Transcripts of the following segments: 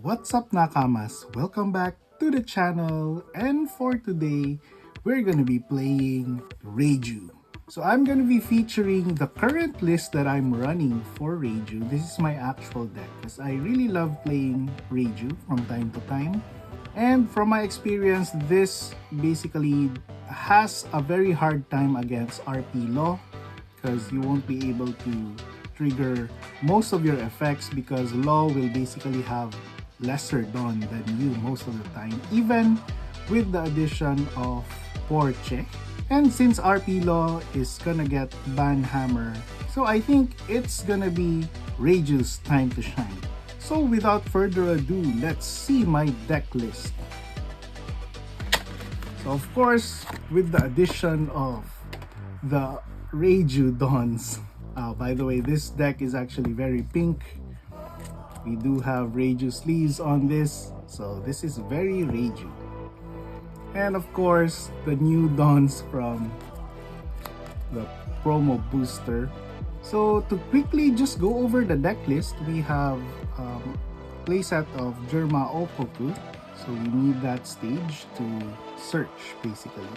What's up Nakamas? Welcome back to the channel, and for today we're gonna be playing Reiju. So I'm gonna be featuring the current list that I'm running for Reiju. This is my actual deck because I really love playing Reiju from time to time. And from my experience, this basically has a very hard time against RP Law because you won't be able to trigger most of your effects because Law will basically have lesser Dawn than you most of the time, even with the addition of Porche. And since RP Law is gonna get Ban Hammer, so I think it's gonna be Reiju's time to shine. So without further ado, let's see my deck list. So of course, with the addition of the Reiju Dawns. By the way, this deck is actually very pink. We do have Reiju sleeves on this, so this is very Reiju. And of course, the new Dawns from the promo booster. So to quickly just go over the deck list, we have playset of Germa Opoku. So we need that stage to search basically.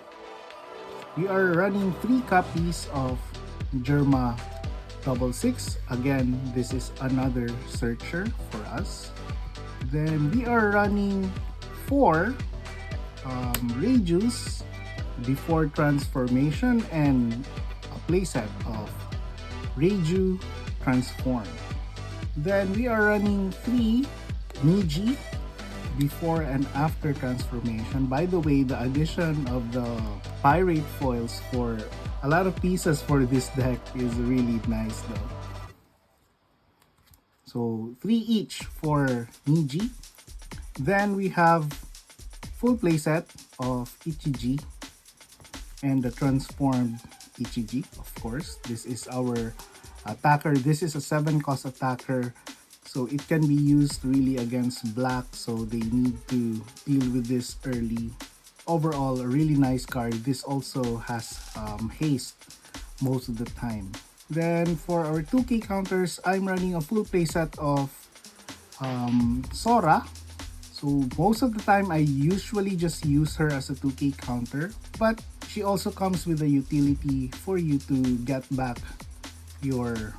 We are running 3 copies of Germa 66. Again, this is another searcher for us. Then we are running 4 Reijus before transformation and a playset of Reiju Transform. Then we are running 3 Niji before and after transformation. By the way, the addition of the pirate foils for a lot of pieces for this deck is really nice though. So 3 each for Niji. Then we have full playset of Ichiji and the transformed Ichiji, of course. This is our attacker. This is a 7-cost attacker. So it can be used really against black, so they need to deal with this early. Overall, a really nice card. This also has haste most of the time. Then for our 2K counters, I'm running a full playset of Sora. So most of the time, I usually just use her as a 2K counter, but she also comes with a utility for you to get back your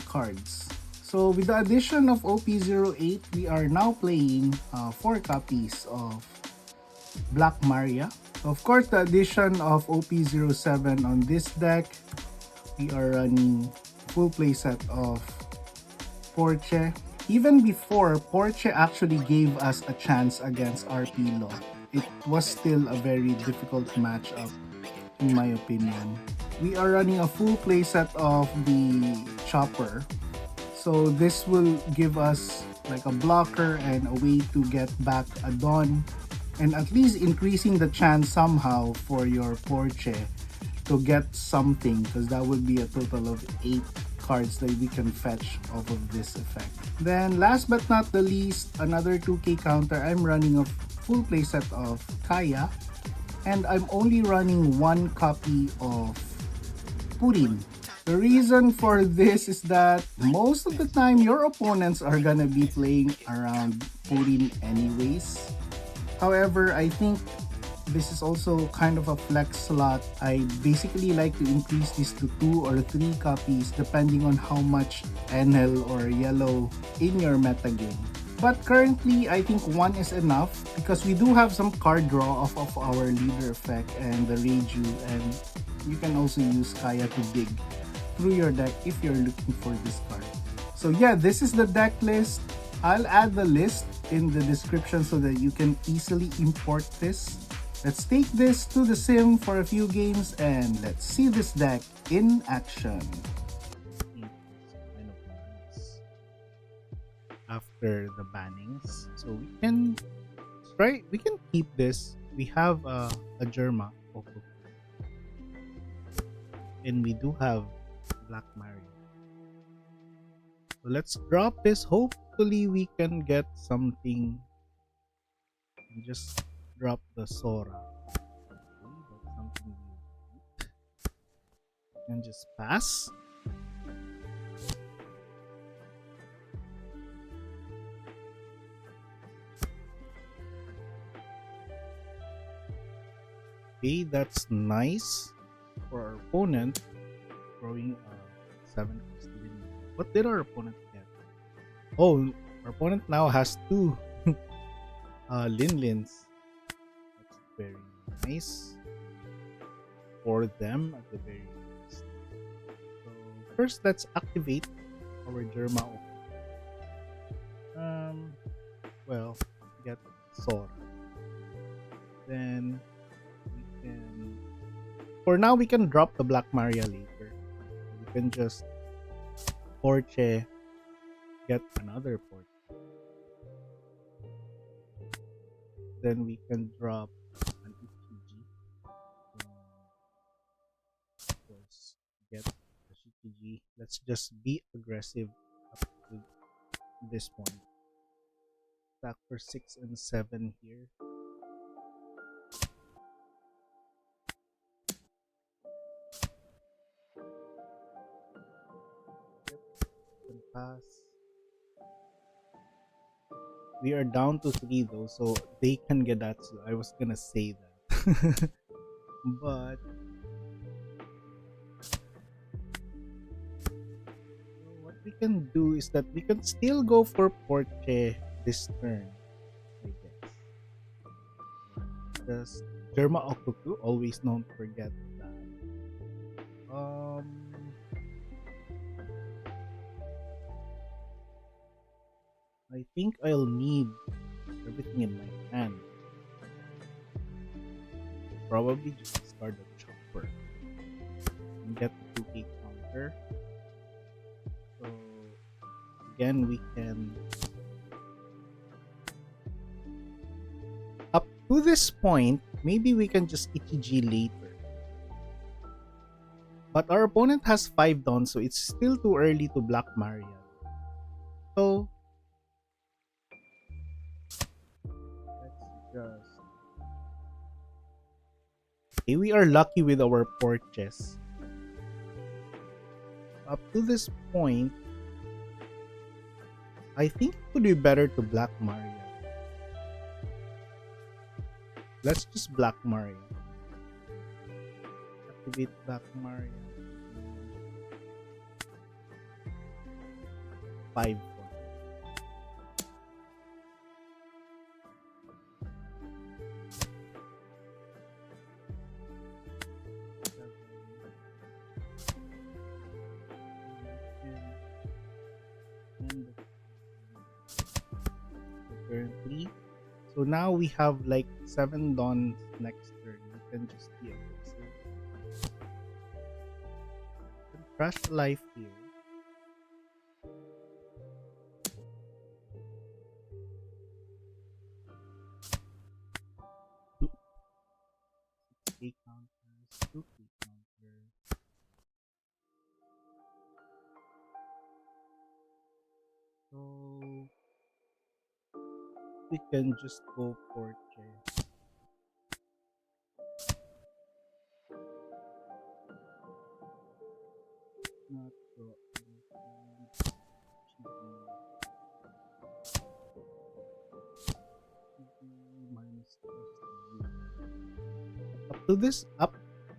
cards. So with the addition of OP08, we are now playing 4 copies of Black Maria. Of course, the addition of OP07 on this deck, we are running full playset of Porche. Even before, Porche actually gave us a chance against RP Law. It was still a very difficult matchup in my opinion. We are running a full playset of the Chopper. So this will give us like a blocker and a way to get back a Dawn and at least increasing the chance somehow for your Porche to get something, because that would be a total of 8 cards that we can fetch off of this effect. Then last but not the least, another 2K counter. I'm running a full playset of Kaya and I'm only running 1 copy of Purin. The reason for this is that most of the time your opponents are gonna be playing around Purin anyways. However, I think this is also kind of a flex slot. I basically like to increase this to 2 or 3 copies depending on how much NL or yellow in your metagame. But currently, I think 1 is enough because we do have some card draw off of our leader effect and the Reiju, and you can also use Kaya to dig through your deck if you're looking for this card. So yeah, this is the deck list. I'll add the list in the description so that you can easily import this. Let's take this to the sim for a few games and let's see this deck in action. After the bannings, so we can keep this. We have a Germa and we do have Black Maria. So let's drop this. Hopefully we can get something. And just drop the Sora. Okay, that's something we need. And just pass. 。Okay, that's nice for our opponent. Throwing 7 cost Lin. What did our opponent get? Oh, our opponent now has 2 Lins. That's very nice for them at the very least. So first, let's activate our Germa. Um, well, get Sora. Then we can. For now, we can drop the Black Maria later. We can just Porche, get another Porche. Then we can drop an Ichiji. Of course, get the Shikiji. Let's just be aggressive up to this point. Attack for 6 and 7 here. Yep, can pass. We are down to 3 though, so they can get that. So I was gonna say that. But what we can do is that we can still go for Porche this turn, I guess. Just Germa Okuku, always don't forget that. I think I'll need everything in my hand. Probably just start a chopper and get the 2K counter. So again, we can up to this point. Maybe we can just Ichiji later. But our opponent has 5 dons, so it's still too early to Black Maria. So let's just. Okay, we are lucky with our Porches. Up to this point, I think it would be better to Black Maria. Let's just Black Maria. Activate Black Maria. 5. Currently, so now we have like 7 dons next turn. We can just be aggressive. Crash life here. K counters, 2 K counters. So we can just go for J. Not so minus up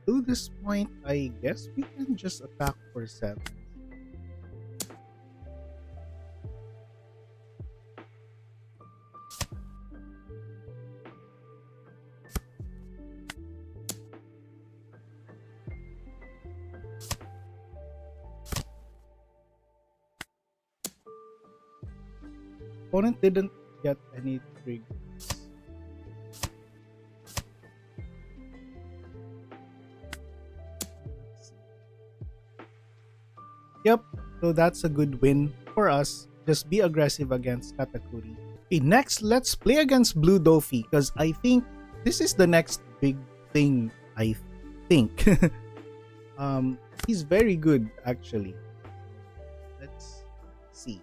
to this point, I guess we can just attack for 7. Opponent didn't get any triggers. Yep, so that's a good win for us. Just be aggressive against Katakuri. Okay, next, let's play against BlueDoy because I think this is the next big thing, I think. He's very good, actually. Let's see.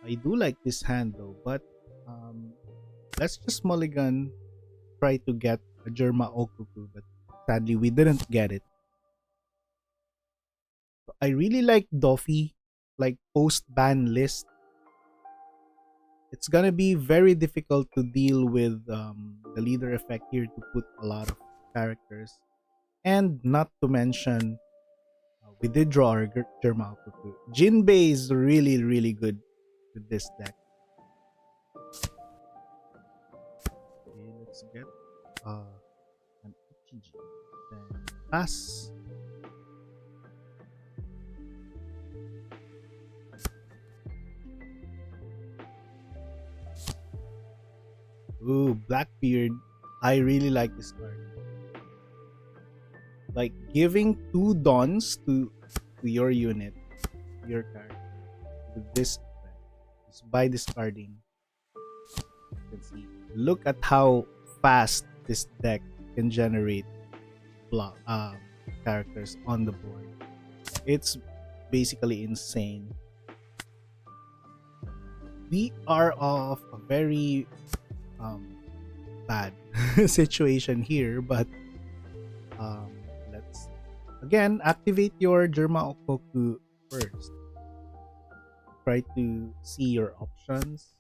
I do like this hand though, but let's just mulligan, try to get a Germa Okuku, but sadly we didn't get it. I really like Doffy, like post-ban list. It's gonna be very difficult to deal with the leader effect here to put a lot of characters. And not to mention, we did draw our Germakuku. Jinbei is really, really good with this deck. Okay, let's get an Ichiji. Then pass. Ooh, Blackbeard. I really like this card. Like giving 2 dawns to your unit, your character, with this effect. Just by discarding. You can see. Look at how fast this deck can generate block characters on the board. It's basically insane. We are of a very bad situation here, but let's again activate your Germa Okoku first. Try to see your options.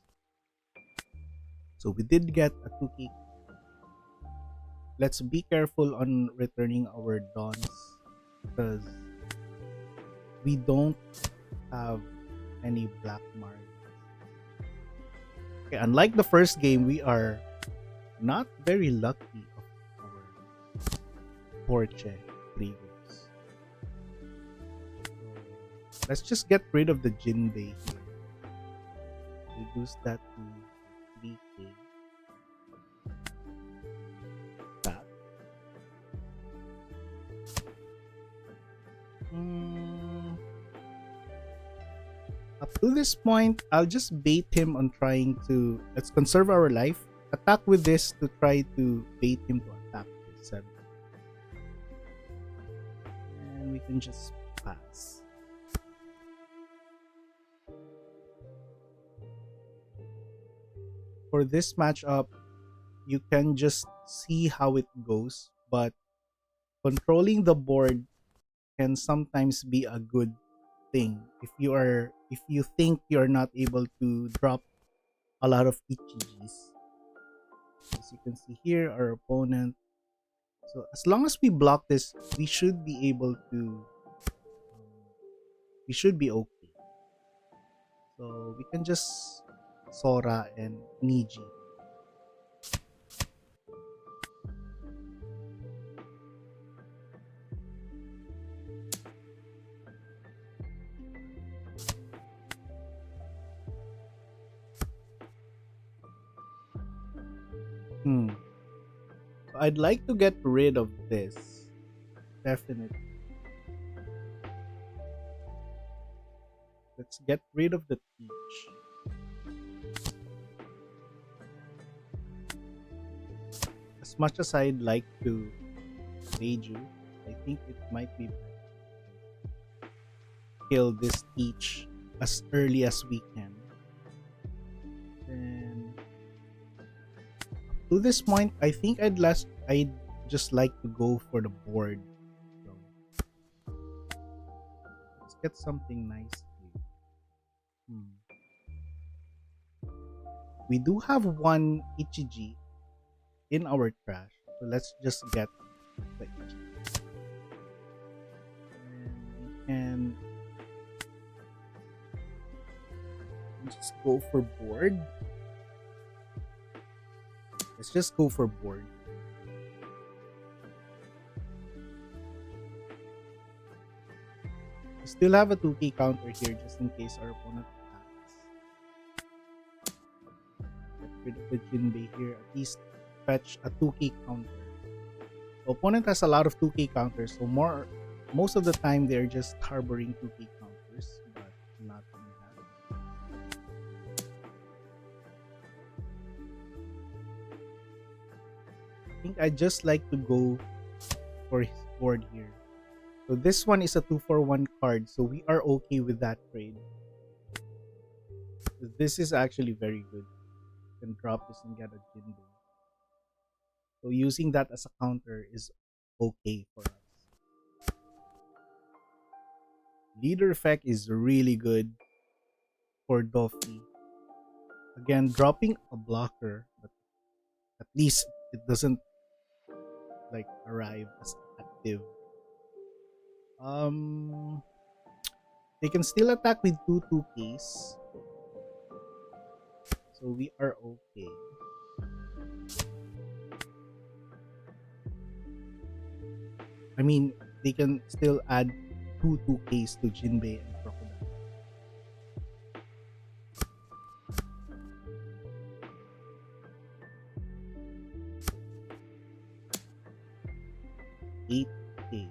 So we did get a 2K. Let's be careful on returning our dawns because we don't have any black marks. Okay, unlike the first game, we are not very lucky of our Porche triggers. So let's just get rid of the Jinbei here. Reduce that to 3K. That. Up to this point, I'll just bait him on trying to, let's conserve our life, attack with this to try to bait him to attack with 7. And we can just pass. For this matchup, you can just see how it goes, but controlling the board can sometimes be a good thing if you think you're not able to drop a lot of Ichijis. As you can see here, our opponent, so as long as we block this, we should be able to we should be okay. So we can just Sora and Niji. So I'd like to get rid of this. Definitely. Let's get rid of the teach. As much as I'd like to Reiju, I think it might be better to kill this teach as early as we can. And to this point, I think I'd just like to go for the board. So let's get something nice here. We do have 1 Ichiji in our trash, so let's just get the Ichiji. And we can just go for board. Let's just go for board. We still have a 2K counter here just in case our opponent attacks. Get rid of the Jinbei here. At least fetch a 2K counter. The opponent has a lot of 2K counters, so most of the time they're just harboring 2K counters, but not in that. I think I just like to go for his board here. So this one is a 2-for-1 card, so we are okay with that trade. This is actually very good. You can drop this and get a Jinbei. So using that as a counter is okay for us. Leader effect is really good for Doffy. Again, dropping a blocker, but at least it doesn't like arrive as active. Um, they can still attack with 2-2Ks, so we are okay. I mean, they can still add 2-2Ks to Jinbei and Crocodile. 8K.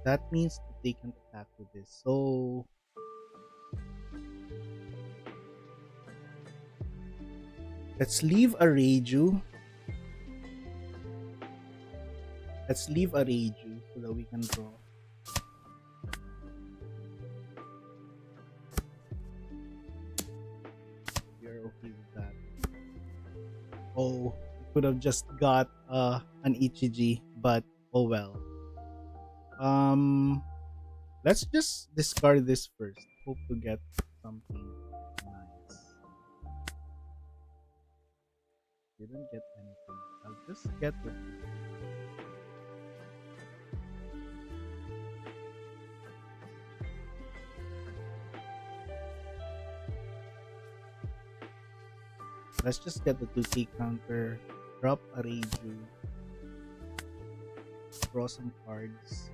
That means that they can attack with this. So let's leave a Reiju. Let's leave a Reiju so that we can draw. We are okay with that. Oh, we could have just got an Ichiji, but oh well. Let's just discard this first. Hope to get something nice. Didn't get anything. I'll just get the. Let's just get the 2K counter. Drop a Reiju. Draw some cards.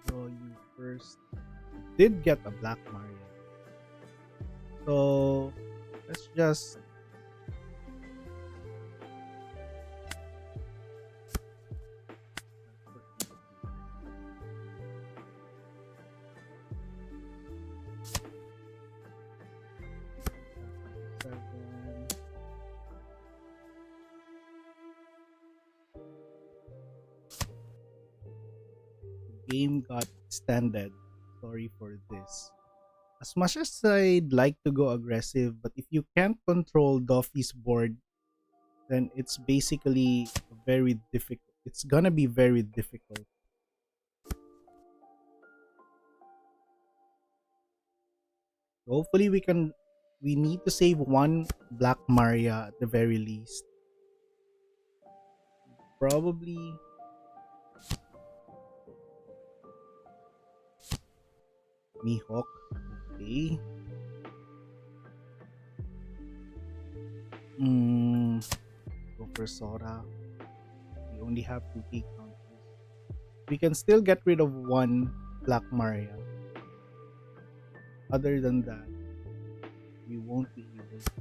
Draw you first. Did get a Black Mario. So let's just game got extended. Sorry for this. As much as I'd like to go aggressive, but if you can't control Duffy's board, then it's basically very difficult. It's gonna be very difficult. Hopefully we need to save one Black Maria at the very least. Probably Mihawk. Okay. Go for Sora. We only have 2K counters. We can still get rid of one Black Maria. Other than that, we won't be able to.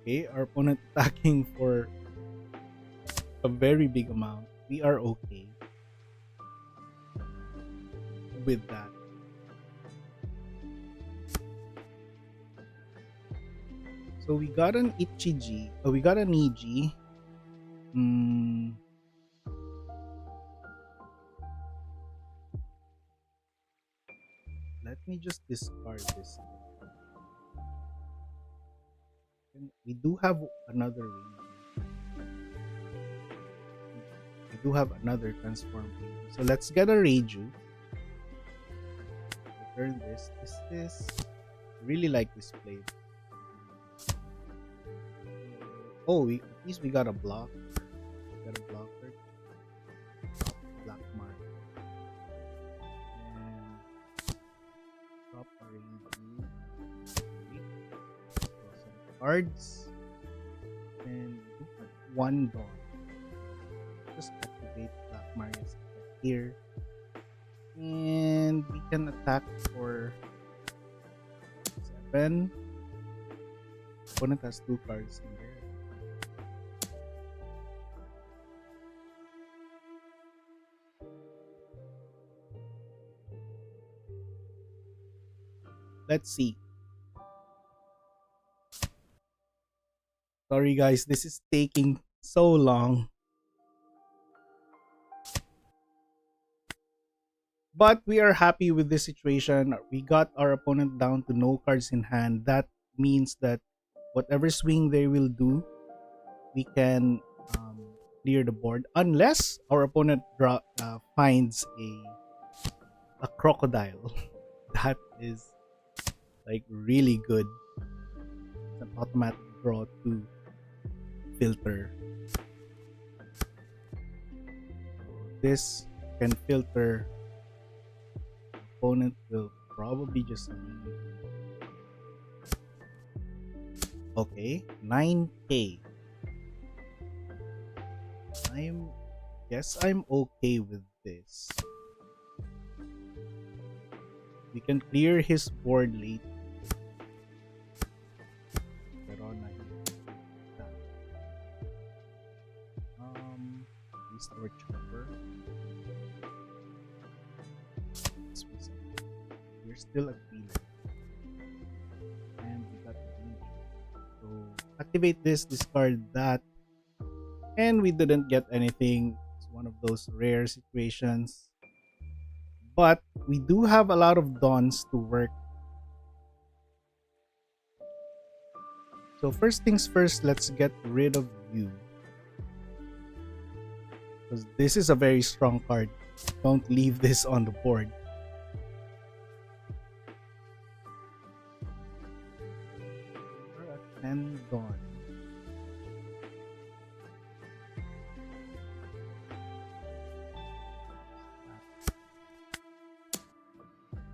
Okay, our opponent attacking for a very big amount. We are okay with that. So we got an Ichiji. We got an Niji. Let me just discard this. We do have another Reiju. We do have another transform Reiju. So let's get a Reiju. Return this. This. I really like this blade. Oh, at least we got a block. We got a blocker. Black Mark. And drop a Reiju. Draw some cards. And do one dawn. Just activate Black Maria's here. And we can attack for 7. Opponent has 2 cards in there. Let's see. Sorry guys, this is taking so long. But we are happy with this situation. We got our opponent down to no cards in hand. That means that whatever swing they will do, we can clear the board unless our opponent finds a crocodile. That is like really good. It's an automatic draw to filter. This can filter. Opponent will probably just leave. Okay, 9k. I'm okay with this. We can clear his board late. Restore chopper. We're still at feeling. And we got the winch. So activate this, discard that. And we didn't get anything. It's one of those rare situations. But we do have a lot of dawns to work. So first things first, let's get rid of you. Because this is a very strong card. Don't leave this on the board. We're at 10 dawn.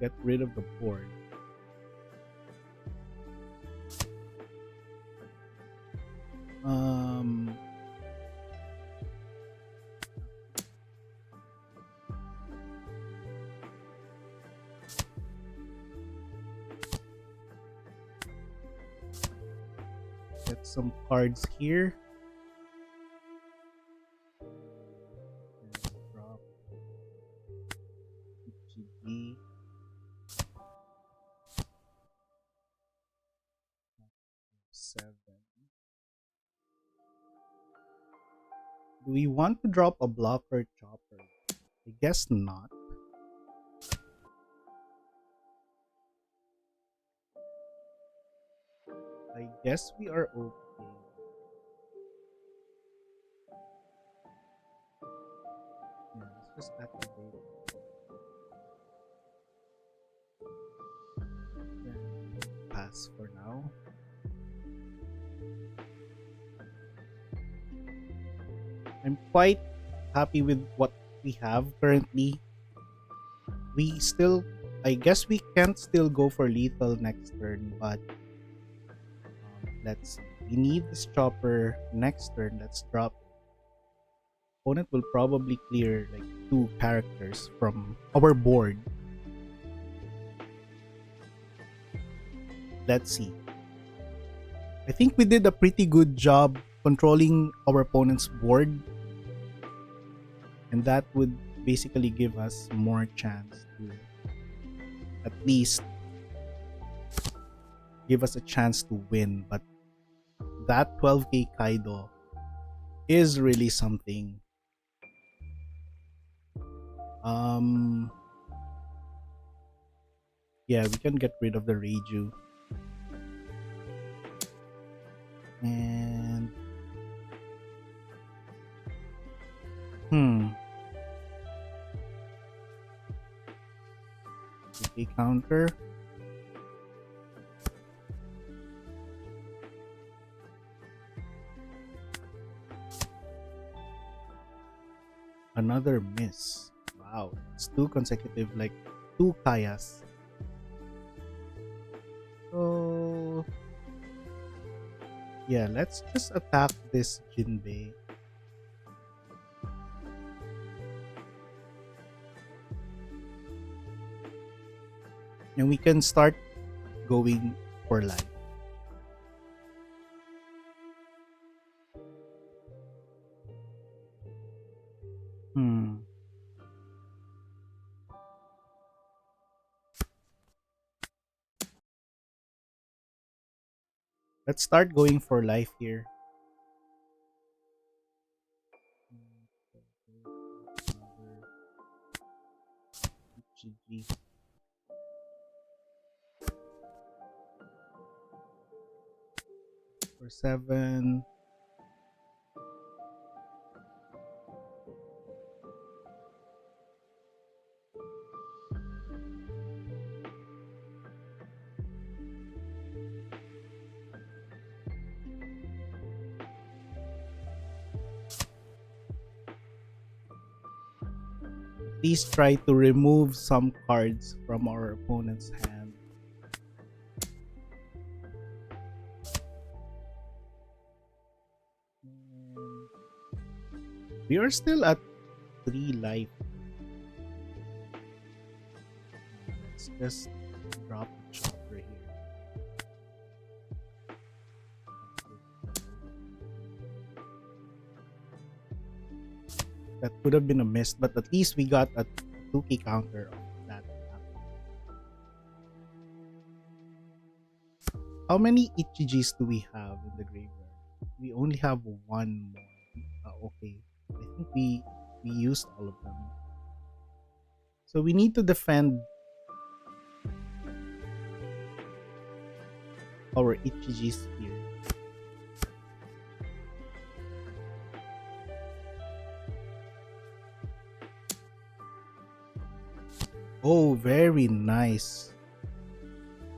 Get rid of the board. Get some cards here. Drop GG. 7. Do we want to drop a blocker chopper? I guess not. I guess we are okay. Yeah, let's just activate it. Pass for now. I'm quite happy with what we have currently. We still, I guess we can't still go for lethal next turn, but let's see. We need this chopper next turn. Let's drop. Opponent will probably clear like 2 characters from our board. Let's see. I think we did a pretty good job controlling our opponent's board. And that would basically give us more chance to at least give us a chance to win. But that 12k Kaido is really something. Yeah, we can get rid of the Reiju. And a counter. Another miss. Wow, it's 2 consecutive, like 2 Kayas. So yeah, let's just attack this Jinbei. And we can start going for life. Let's start going for life here. GG. For 7. least try to remove some cards from our opponent's hand. We are still at 3 life. Let's just drop the chopper here. That could have been a miss, but at least we got a 2-key counter of that. How many Ichijis do we have in the graveyard? We only have one more. Okay. I think we used all of them. So we need to defend our Ichijis here. Oh, very nice.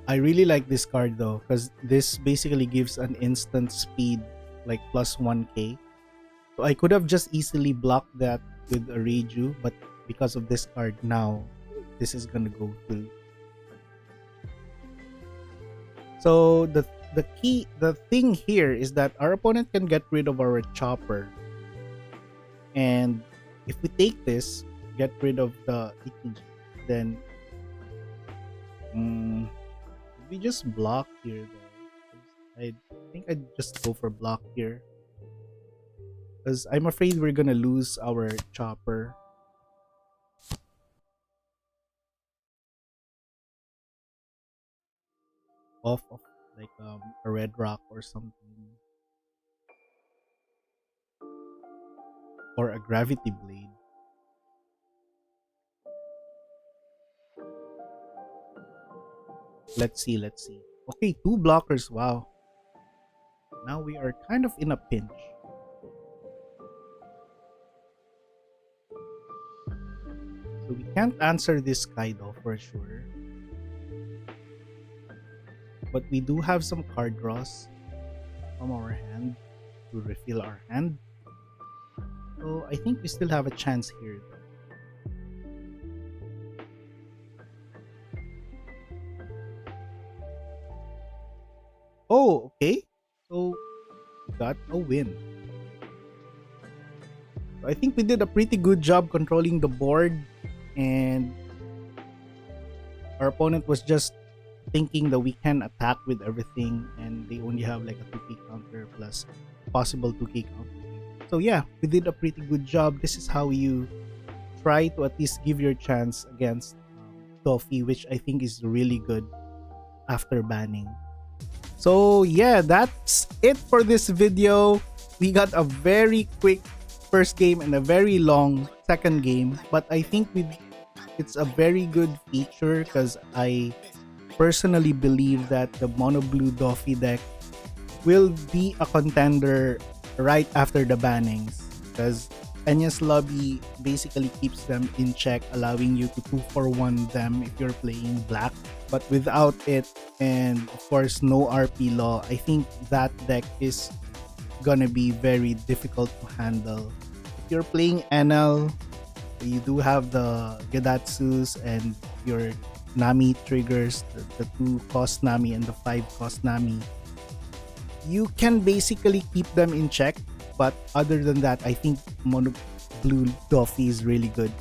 I really like this card though, because this basically gives an instant speed, like plus 1k. So I could have just easily blocked that with a Reiju, but because of this card now, this is gonna go through. So the thing here is that our opponent can get rid of our chopper, and if we take this, get rid of the Ichiji, then we just block here though. I think I'd just go for block here, because I'm afraid we're gonna lose our chopper. Off of like a red rock or something, or a gravity blade. Let's see. Okay, 2 blockers. Wow. Now we are kind of in a pinch. So we can't answer this Kaido for sure. But we do have some card draws from our hand to refill our hand. So I think we still have a chance here. Oh, okay. So we got a win. So I think we did a pretty good job controlling the board, and our opponent was just thinking that we can attack with everything, and they only have like a 2-key counter plus possible 2-key counter. So yeah, we did a pretty good job. This is how you try to at least give your chance against Toffee, which I think is really good after banning. So yeah, that's it for this video. We got a very quick first game and a very long second game, but I think it's a very good feature, because I personally believe that the mono blue Doffy deck will be a contender right after the bannings, because Enya's lobby basically keeps them in check, allowing you to 2-for-1 them if you're playing black. But without it, and of course no RP law, I think that deck is gonna be very difficult to handle. If you're playing NL, you do have the Gedatsus and your Nami triggers, the 2 cost Nami and the 5 cost Nami. You can basically keep them in check, but other than that, I think mono blue Doffy is really good.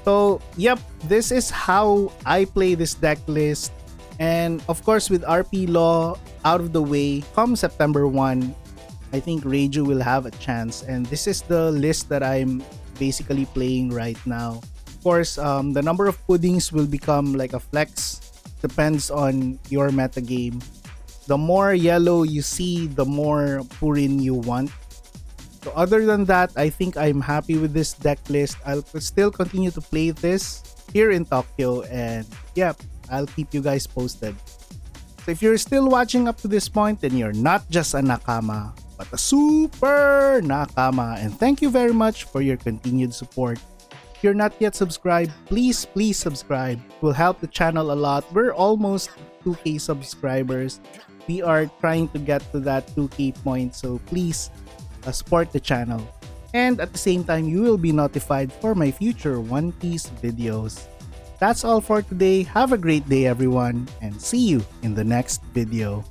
So yep, this is how I play this deck list. And of course, with RP law out of the way, come September 1, I think Reiju will have a chance. And this is the list that I'm basically playing right now. Of course, the number of puddings will become like a flex. Depends on your meta game. The more yellow you see, the more Purin you want. So other than that, I think I'm happy with this deck list. I'll still continue to play this here in Tokyo, and yeah, I'll keep you guys posted. So if you're still watching up to this point, then you're not just a nakama, but a super nakama. And thank you very much for your continued support. If you're not yet subscribed, please subscribe. It will help the channel a lot. We're almost 2k subscribers. We are trying to get to that 2k point, so please support the channel. And at the same time, you will be notified for my future One Piece videos. That's all for today. Have a great day, everyone, and see you in the next video.